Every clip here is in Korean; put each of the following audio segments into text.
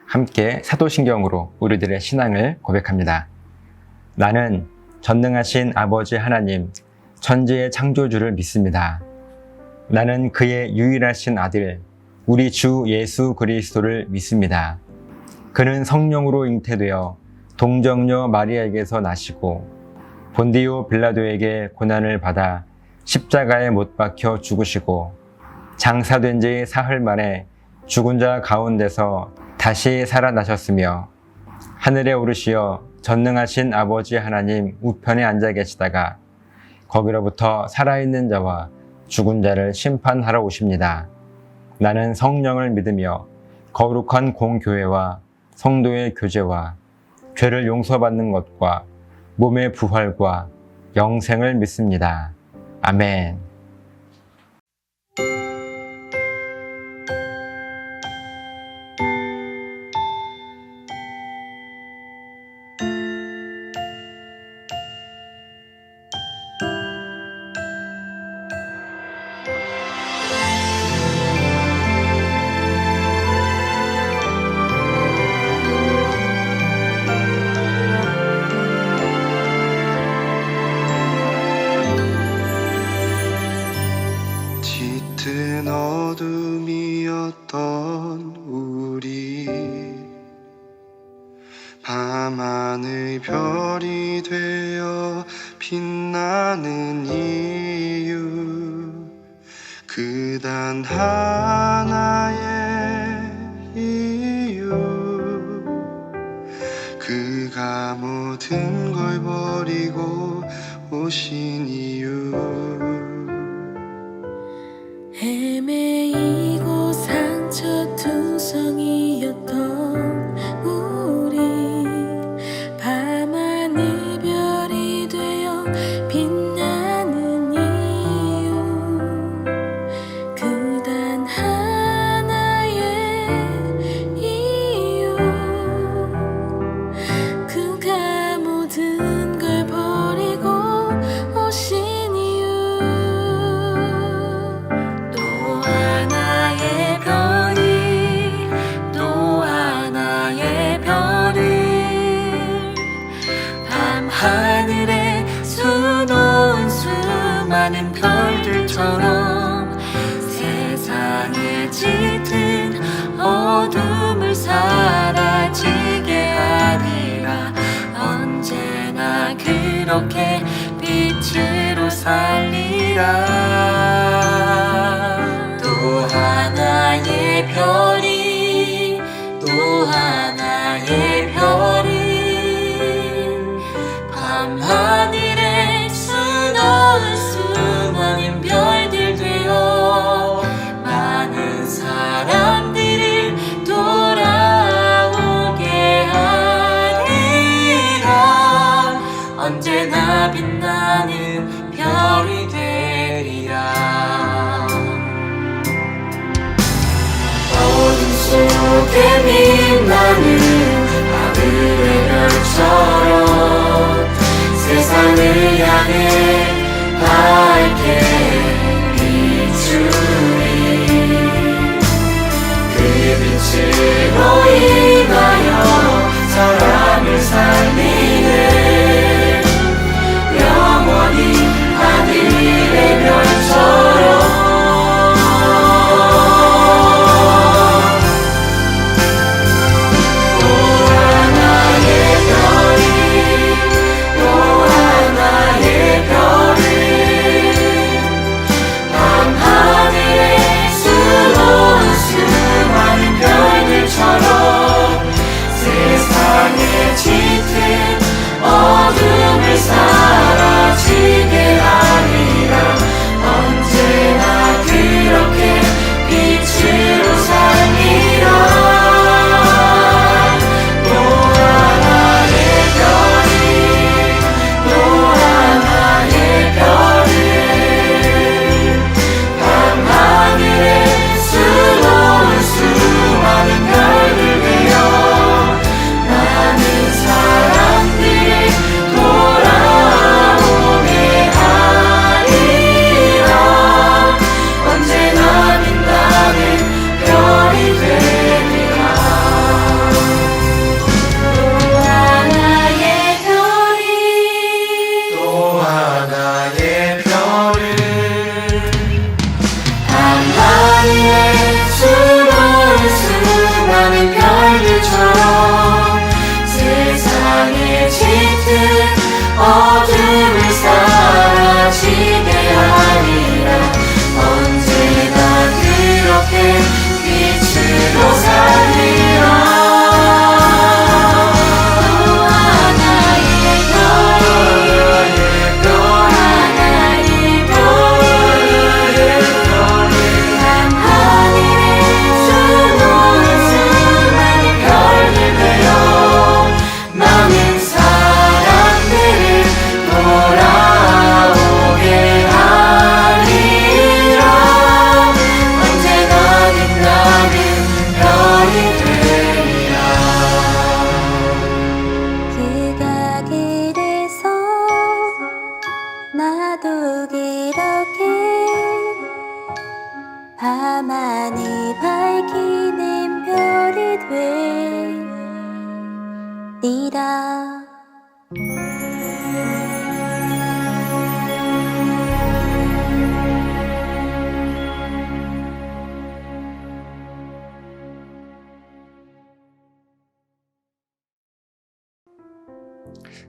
함께 사도신경으로 우리들의 신앙을 고백합니다. 나는 전능하신 아버지 하나님, 천지의 창조주를 믿습니다. 나는 그의 유일하신 아들, 우리 주 예수 그리스도를 믿습니다. 그는 성령으로 잉태되어 동정녀 마리아에게서 나시고 본디오 빌라도에게 고난을 받아 십자가에 못 박혀 죽으시고 장사된 지 사흘 만에 죽은 자 가운데서 다시 살아나셨으며 하늘에 오르시어 전능하신 아버지 하나님 우편에 앉아 계시다가 거기로부터 살아있는 자와 죽은 자를 심판하러 오십니다. 나는 성령을 믿으며 거룩한 공교회와 성도의 교제와 죄를 용서받는 것과 몸의 부활과 영생을 믿습니다. 아멘. 짙은 어둠이었던 우리 밤하늘 별이 되어 빛나는 이유 그 단 하나의 이유 그가 모든 걸 버리고 오신 이유 헤매이고 상처투성이었던 우리 밤하늘 별이 되어 빛나는 이유 그 단 하나의 이유 그가 모든 걸 버리고 오신 하늘에 수놓은 수많은 별들처럼 세상에 짙은 어둠을 사라지게 하리라. 언제나 그렇게 빛으로 살리라. 또 하나의 별이 또 하나의 별이 밤하늘에 수놓은 수많은 별들 되어 많은 사람들을 돌아오게 하리라. 언제나 빛나는 별이 되리라. 어둠 속에 빛나는 하늘의 별처럼 세상을 향해 밝게 비추리. 그 빛으로 인하여 사람을 살리네. 영원히 하늘의 별처럼 또 하나의 별이 또 하나의 별 어둠을 사라지게 하리라. 언제나 그렇게 빛으로 살리라. 또 하나의 별이, 또 하나의 별이, 하늘에 수놓은 수많은 별들 되어 많은 사람들을 돌아오게 하리라. 언제나 빛나는 별이 되리라. 그가 길에서 나도 그렇게 밤하늘 밝히는 별이 되리라.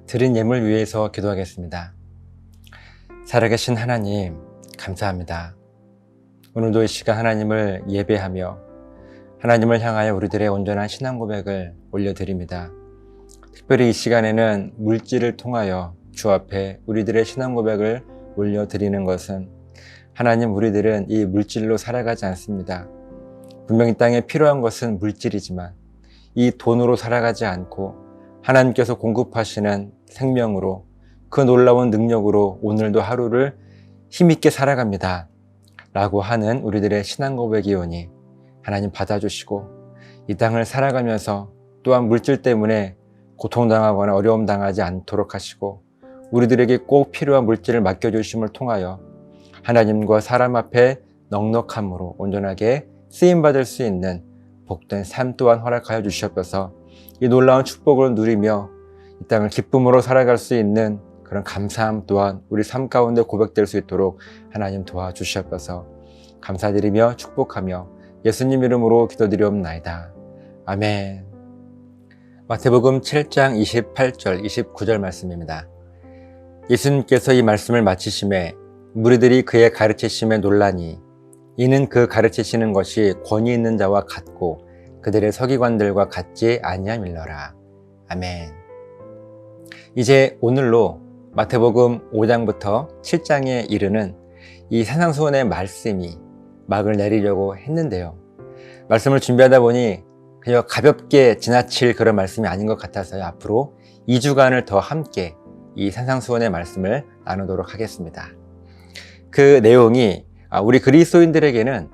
드린 예물 위해서 기도하겠습니다. 살아계신 하나님, 감사합니다. 오늘도 이 시간 하나님을 예배하며 하나님을 향하여 우리들의 온전한 신앙 고백을 올려드립니다. 특별히 이 시간에는 물질을 통하여 주 앞에 우리들의 신앙 고백을 올려드리는 것은 하나님, 우리들은 이 물질로 살아가지 않습니다. 분명히 땅에 필요한 것은 물질이지만 이 돈으로 살아가지 않고 하나님께서 공급하시는 생명으로, 그 놀라운 능력으로 오늘도 하루를 힘있게 살아갑니다 라고 하는 우리들의 신앙 고백이오니 하나님 받아주시고, 이 땅을 살아가면서 또한 물질 때문에 고통당하거나 어려움 당하지 않도록 하시고, 우리들에게 꼭 필요한 물질을 맡겨주심을 통하여 하나님과 사람 앞에 넉넉함으로 온전하게 쓰임받을 수 있는 복된 삶 또한 허락하여 주시옵소서. 이 놀라운 축복을 누리며 이 땅을 기쁨으로 살아갈 수 있는 그런 감사함 또한 우리 삶 가운데 고백될 수 있도록 하나님 도와주시옵소서. 감사드리며 축복하며 예수님 이름으로 기도드리옵나이다. 아멘. 마태복음 7장 28절 29절 말씀입니다. 예수님께서 이 말씀을 마치심에 무리들이 그의 가르치심에 놀라니 이는 그 가르치시는 것이 권위 있는 자와 같고 그들의 서기관들과 같지 아니함일러라. 아멘. 이제 오늘로 마태복음 5장부터 7장에 이르는 이 산상수훈의 말씀이 막을 내리려고 했는데요. 말씀을 준비하다 보니 그냥 가볍게 지나칠 그런 말씀이 아닌 것 같아서요. 앞으로 2주간을 더 함께 이 산상수훈의 말씀을 나누도록 하겠습니다. 그 내용이 우리 그리스도인들에게는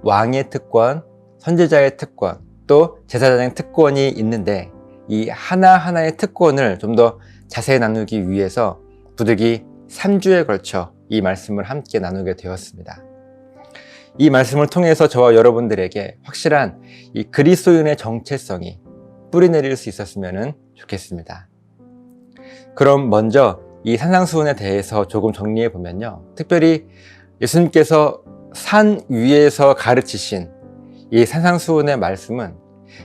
왕의 특권, 선지자의 특권, 또 제사장의 특권이 있는데 이 하나하나의 특권을 좀 더 자세히 나누기 위해서 부득이 3주에 걸쳐 이 말씀을 함께 나누게 되었습니다. 이 말씀을 통해서 저와 여러분들에게 확실한 이 그리스도인의 정체성이 뿌리내릴 수 있었으면 좋겠습니다. 그럼 먼저 이 산상수훈에 대해서 조금 정리해 보면요. 특별히 예수님께서 산 위에서 가르치신 이 산상수훈의 말씀은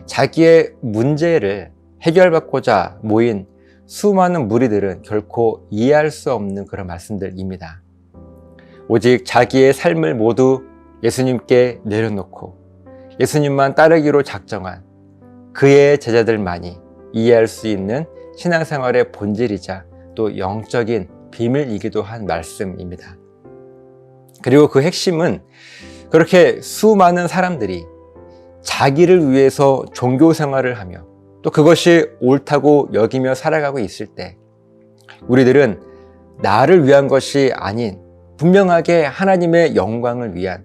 자기의 문제를 해결받고자 모인 수많은 무리들은 결코 이해할 수 없는 그런 말씀들입니다. 오직 자기의 삶을 모두 예수님께 내려놓고 예수님만 따르기로 작정한 그의 제자들만이 이해할 수 있는 신앙생활의 본질이자 또 영적인 비밀이기도 한 말씀입니다. 그리고 그 핵심은 그렇게 수많은 사람들이 자기를 위해서 종교생활을 하며 또 그것이 옳다고 여기며 살아가고 있을 때 우리들은 나를 위한 것이 아닌 분명하게 하나님의 영광을 위한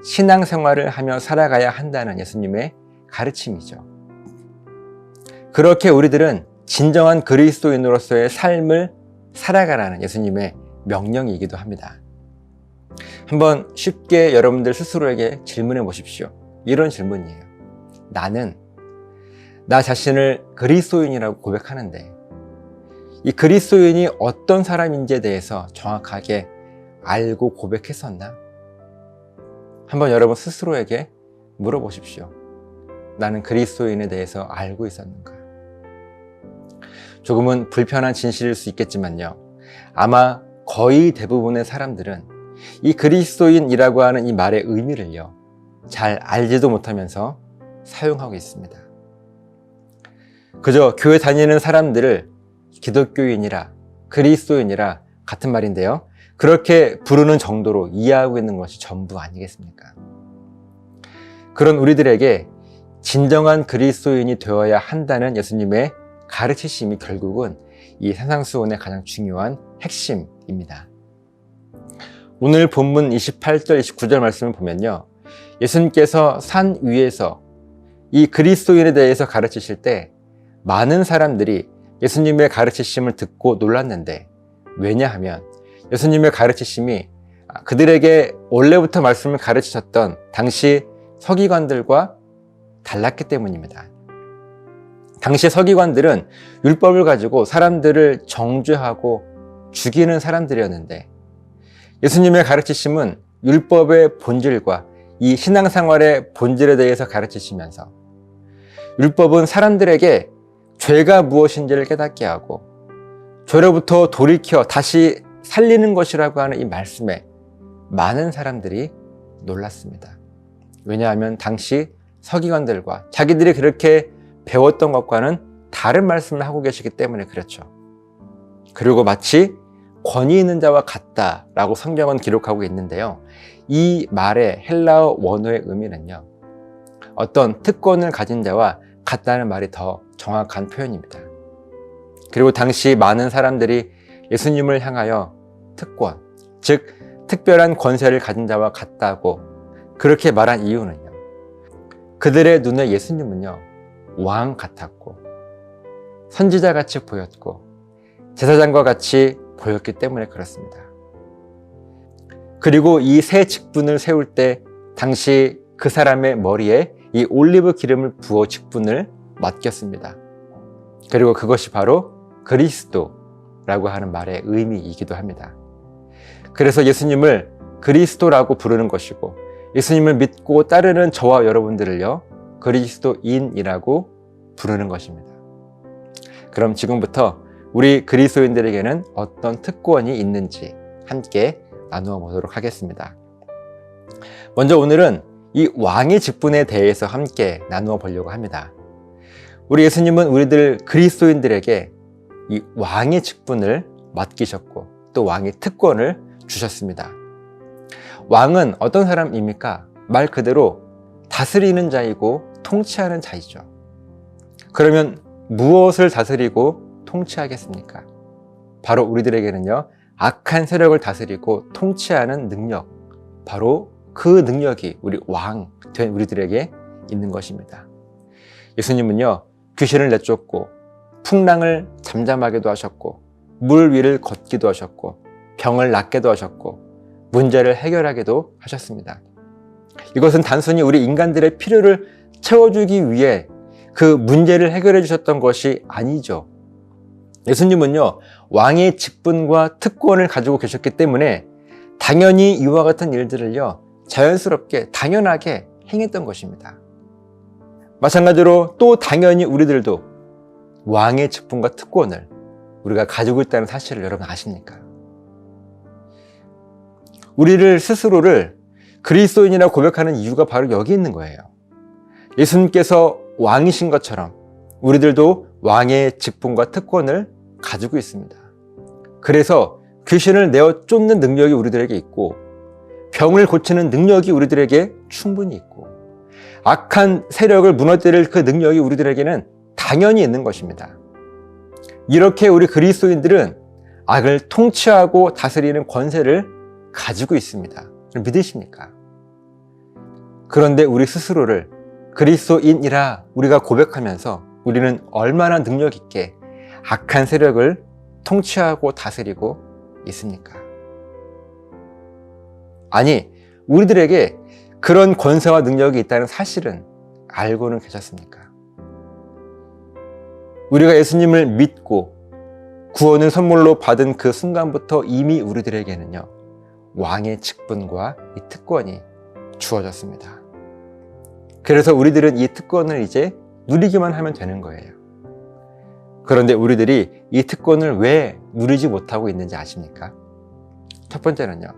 신앙생활을 하며 살아가야 한다는 예수님의 가르침이죠. 그렇게 우리들은 진정한 그리스도인으로서의 삶을 살아가라는 예수님의 명령이기도 합니다. 한번 쉽게 여러분들 스스로에게 질문해 보십시오. 이런 질문이에요. 나는 나 자신을 그리스도인이라고 고백하는데 이 그리스도인이 어떤 사람인지에 대해서 정확하게 알고 고백했었나? 한번 여러분 스스로에게 물어보십시오. 나는 그리스도인에 대해서 알고 있었는가? 조금은 불편한 진실일 수 있겠지만요. 아마 거의 대부분의 사람들은 이 그리스도인이라고 하는 이 말의 의미를요, 잘 알지도 못하면서 사용하고 있습니다. 그저 교회 다니는 사람들을 기독교인이라, 그리스도인이라 같은 말인데요, 그렇게 부르는 정도로 이해하고 있는 것이 전부 아니겠습니까? 그런 우리들에게 진정한 그리스도인이 되어야 한다는 예수님의 가르치심이 결국은 이 산상수훈의 가장 중요한 핵심입니다. 오늘 본문 28절, 29절 말씀을 보면요, 예수님께서 산 위에서 이 그리스도인에 대해서 가르치실 때 많은 사람들이 예수님의 가르치심을 듣고 놀랐는데, 왜냐하면 예수님의 가르치심이 그들에게 원래부터 말씀을 가르치셨던 당시 서기관들과 달랐기 때문입니다. 당시 서기관들은 율법을 가지고 사람들을 정죄하고 죽이는 사람들이었는데, 예수님의 가르치심은 율법의 본질과 이 신앙생활의 본질에 대해서 가르치시면서, 율법은 사람들에게 죄가 무엇인지를 깨닫게 하고 죄로부터 돌이켜 다시 살리는 것이라고 하는 이 말씀에 많은 사람들이 놀랐습니다. 왜냐하면 당시 서기관들과 자기들이 그렇게 배웠던 것과는 다른 말씀을 하고 계시기 때문에 그렇죠. 그리고 마치 권위 있는 자와 같다라고 성경은 기록하고 있는데요, 이 말의 헬라어 원어의 의미는요, 어떤 특권을 가진 자와 같다는 말이 더 정확한 표현입니다. 그리고 당시 많은 사람들이 예수님을 향하여 특권, 즉 특별한 권세를 가진 자와 같다고 그렇게 말한 이유는요, 그들의 눈에 예수님은요, 왕 같았고 선지자같이 보였고 제사장과 같이 보였기 때문에 그렇습니다. 그리고 이 새 직분을 세울 때 당시 그 사람의 머리에 이 올리브 기름을 부어 직분을 맡겼습니다. 그리고 그것이 바로 그리스도라고 하는 말의 의미이기도 합니다. 그래서 예수님을 그리스도라고 부르는 것이고, 예수님을 믿고 따르는 저와 여러분들을요, 그리스도인이라고 부르는 것입니다. 그럼 지금부터 우리 그리스도인들에게는 어떤 특권이 있는지 함께 나누어 보도록 하겠습니다. 먼저 오늘은 이 왕의 직분에 대해서 함께 나누어 보려고 합니다. 우리 예수님은 우리들 그리스도인들에게 이 왕의 직분을 맡기셨고 또 왕의 특권을 주셨습니다. 왕은 어떤 사람입니까? 말 그대로 다스리는 자이고 통치하는 자이죠. 그러면 무엇을 다스리고 통치하겠습니까? 바로 우리들에게는요, 악한 세력을 다스리고 통치하는 능력, 바로 그 능력이 우리 왕 된 우리들에게 있는 것입니다. 예수님은요, 귀신을 내쫓고 풍랑을 잠잠하게도 하셨고 물 위를 걷기도 하셨고 병을 낫게도 하셨고 문제를 해결하게도 하셨습니다. 이것은 단순히 우리 인간들의 필요를 채워주기 위해 그 문제를 해결해 주셨던 것이 아니죠. 예수님은요, 왕의 직분과 특권을 가지고 계셨기 때문에 당연히 이와 같은 일들을요, 자연스럽게 당연하게 행했던 것입니다. 마찬가지로 또 당연히 우리들도 왕의 직분과 특권을 우리가 가지고 있다는 사실을 여러분 아십니까? 우리를 스스로를 그리스도인이라고 고백하는 이유가 바로 여기 있는 거예요. 예수님께서 왕이신 것처럼 우리들도 왕의 직분과 특권을 가지고 있습니다. 그래서 귀신을 내어 쫓는 능력이 우리들에게 있고 병을 고치는 능력이 우리들에게 충분히 있고 악한 세력을 무너뜨릴 그 능력이 우리들에게는 당연히 있는 것입니다. 이렇게 우리 그리스도인들은 악을 통치하고 다스리는 권세를 가지고 있습니다. 믿으십니까? 그런데 우리 스스로를 그리스도인이라 우리가 고백하면서 우리는 얼마나 능력 있게 악한 세력을 통치하고 다스리고 있습니까? 아니, 우리들에게 그런 권세와 능력이 있다는 사실은 알고는 계셨습니까? 우리가 예수님을 믿고 구원을 선물로 받은 그 순간부터 이미 우리들에게는요, 왕의 직분과 이 특권이 주어졌습니다. 그래서 우리들은 이 특권을 이제 누리기만 하면 되는 거예요. 그런데 우리들이 이 특권을 왜 누리지 못하고 있는지 아십니까? 첫 번째는요,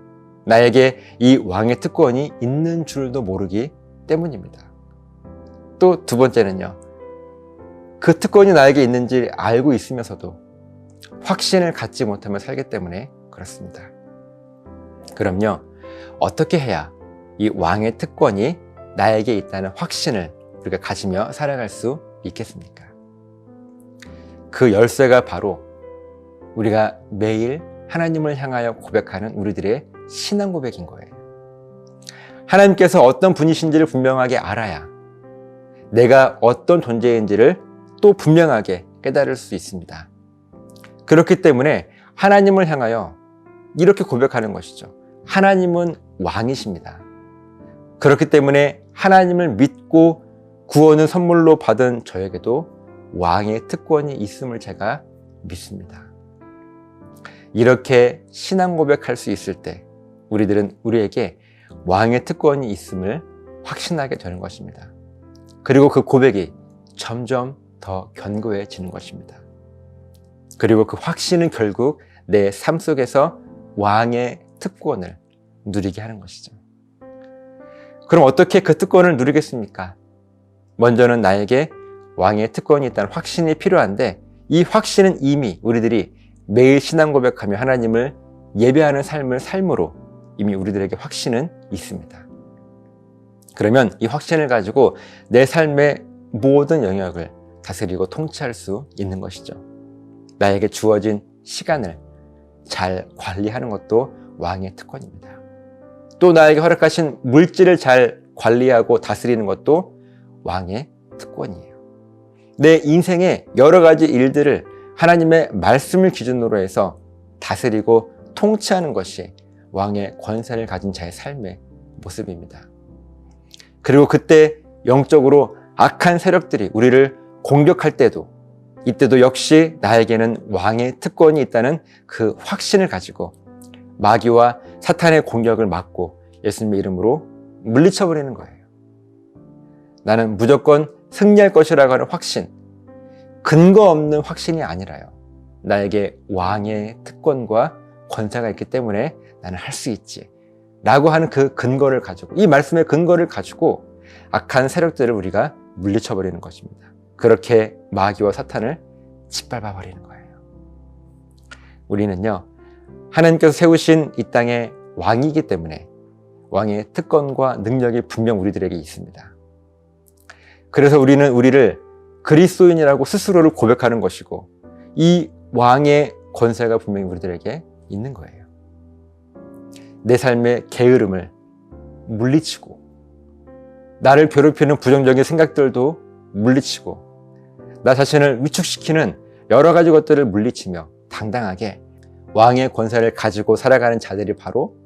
나에게 이 왕의 특권이 있는 줄도 모르기 때문입니다. 또 두 번째는요, 그 특권이 나에게 있는지 알고 있으면서도 확신을 갖지 못하며 살기 때문에 그렇습니다. 그럼요, 어떻게 해야 이 왕의 특권이 나에게 있다는 확신을 우리가 가지며 살아갈 수 있겠습니까? 그 열쇠가 바로 우리가 매일 하나님을 향하여 고백하는 우리들의 신앙 고백인 거예요. 하나님께서 어떤 분이신지를 분명하게 알아야 내가 어떤 존재인지를 또 분명하게 깨달을 수 있습니다. 그렇기 때문에 하나님을 향하여 이렇게 고백하는 것이죠. 하나님은 왕이십니다. 그렇기 때문에 하나님을 믿고 구원을 선물로 받은 저에게도 왕의 특권이 있음을 제가 믿습니다. 이렇게 신앙 고백할 수 있을 때 우리들은 우리에게 왕의 특권이 있음을 확신하게 되는 것입니다. 그리고 그 고백이 점점 더 견고해지는 것입니다. 그리고 그 확신은 결국 내 삶 속에서 왕의 특권을 누리게 하는 것이죠. 그럼 어떻게 그 특권을 누리겠습니까? 먼저는 나에게 왕의 특권이 있다는 확신이 필요한데, 이 확신은 이미 우리들이 매일 신앙 고백하며 하나님을 예배하는 삶을 삶으로 이미 우리들에게 확신은 있습니다. 그러면 이 확신을 가지고 내 삶의 모든 영역을 다스리고 통치할 수 있는 것이죠. 나에게 주어진 시간을 잘 관리하는 것도 왕의 특권입니다. 또 나에게 허락하신 물질을 잘 관리하고 다스리는 것도 왕의 특권이에요. 내 인생의 여러 가지 일들을 하나님의 말씀을 기준으로 해서 다스리고 통치하는 것이 왕의 권세를 가진 자의 삶의 모습입니다. 그리고 그때 영적으로 악한 세력들이 우리를 공격할 때도, 이때도 역시 나에게는 왕의 특권이 있다는 그 확신을 가지고 마귀와 사탄의 공격을 막고 예수님의 이름으로 물리쳐버리는 거예요. 나는 무조건 승리할 것이라고 하는 확신, 근거 없는 확신이 아니라요, 나에게 왕의 특권과 권세가 있기 때문에 나는 할 수 있지 라고 하는 그 근거를 가지고, 이 말씀의 근거를 가지고 악한 세력들을 우리가 물리쳐버리는 것입니다. 그렇게 마귀와 사탄을 짓밟아 버리는 거예요. 우리는요, 하나님께서 세우신 이 땅의 왕이기 때문에 왕의 특권과 능력이 분명 우리들에게 있습니다. 그래서 우리는 우리를 그리스도인이라고 스스로를 고백하는 것이고, 이 왕의 권세가 분명히 우리들에게 있는 거예요. 내 삶의 게으름을 물리치고, 나를 괴롭히는 부정적인 생각들도 물리치고, 나 자신을 위축시키는 여러 가지 것들을 물리치며 당당하게 왕의 권세를 가지고 살아가는 자들이 바로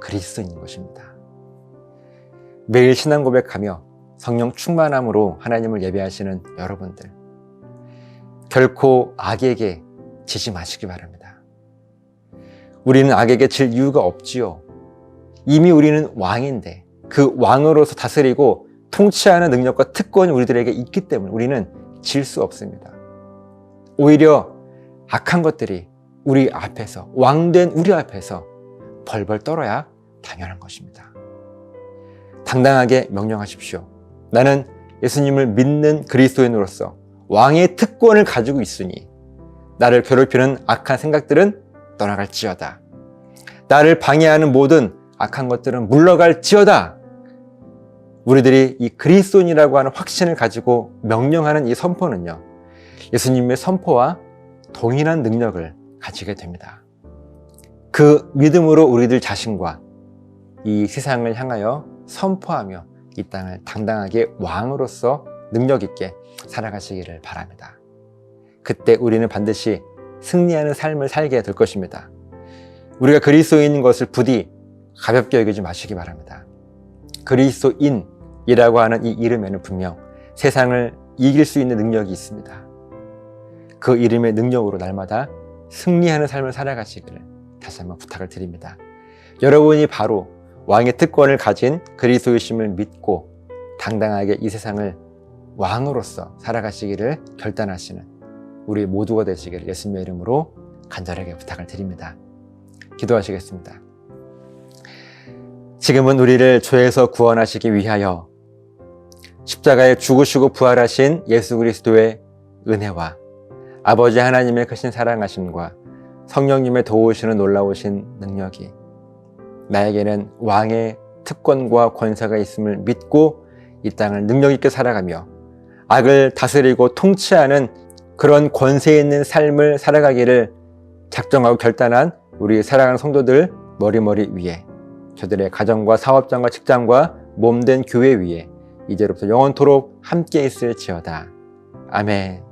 그리스도인인 것입니다. 매일 신앙 고백하며 성령 충만함으로 하나님을 예배하시는 여러분들, 결코 악에게 지지 마시기 바랍니다. 우리는 악에게 질 이유가 없지요. 이미 우리는 왕인데 그 왕으로서 다스리고 통치하는 능력과 특권이 우리들에게 있기 때문에 우리는 질 수 없습니다. 오히려 악한 것들이 우리 앞에서, 왕된 우리 앞에서 벌벌 떨어야 당연한 것입니다. 당당하게 명령하십시오. 나는 예수님을 믿는 그리스도인으로서 왕의 특권을 가지고 있으니 나를 괴롭히는 악한 생각들은 떠나갈지어다. 나를 방해하는 모든 악한 것들은 물러갈지어다. 우리들이 이 그리스도인이라고 하는 확신을 가지고 명령하는 이 선포는요, 예수님의 선포와 동일한 능력을 가지게 됩니다. 그 믿음으로 우리들 자신과 이 세상을 향하여 선포하며 이 땅을 당당하게 왕으로서 능력 있게 살아가시기를 바랍니다. 그때 우리는 반드시 승리하는 삶을 살게 될 것입니다. 우리가 그리스도인인 것을 부디 가볍게 여기지 마시기 바랍니다. 그리스도인이라고 하는 이 이름에는 분명 세상을 이길 수 있는 능력이 있습니다. 그 이름의 능력으로 날마다 승리하는 삶을 살아가시기를 다시 한번 부탁을 드립니다. 여러분이 바로 왕의 특권을 가진 그리스도이심을 믿고 당당하게 이 세상을 왕으로서 살아가시기를 결단하시는 우리 모두가 되시기를 예수님의 이름으로 간절하게 부탁을 드립니다. 기도하시겠습니다. 지금은 우리를 죄에서 구원하시기 위하여 십자가에 죽으시고 부활하신 예수 그리스도의 은혜와 아버지 하나님의 크신 사랑하심과 성령님의 도우시는 놀라우신 능력이 나에게는 왕의 특권과 권세가 있음을 믿고 이 땅을 능력 있게 살아가며 악을 다스리고 통치하는 그런 권세 있는 삶을 살아가기를 작정하고 결단한 우리 사랑하는 성도들 머리머리 위에, 저들의 가정과 사업장과 직장과 몸된 교회 위에 이제로부터 영원토록 함께 있을지어다. 아멘.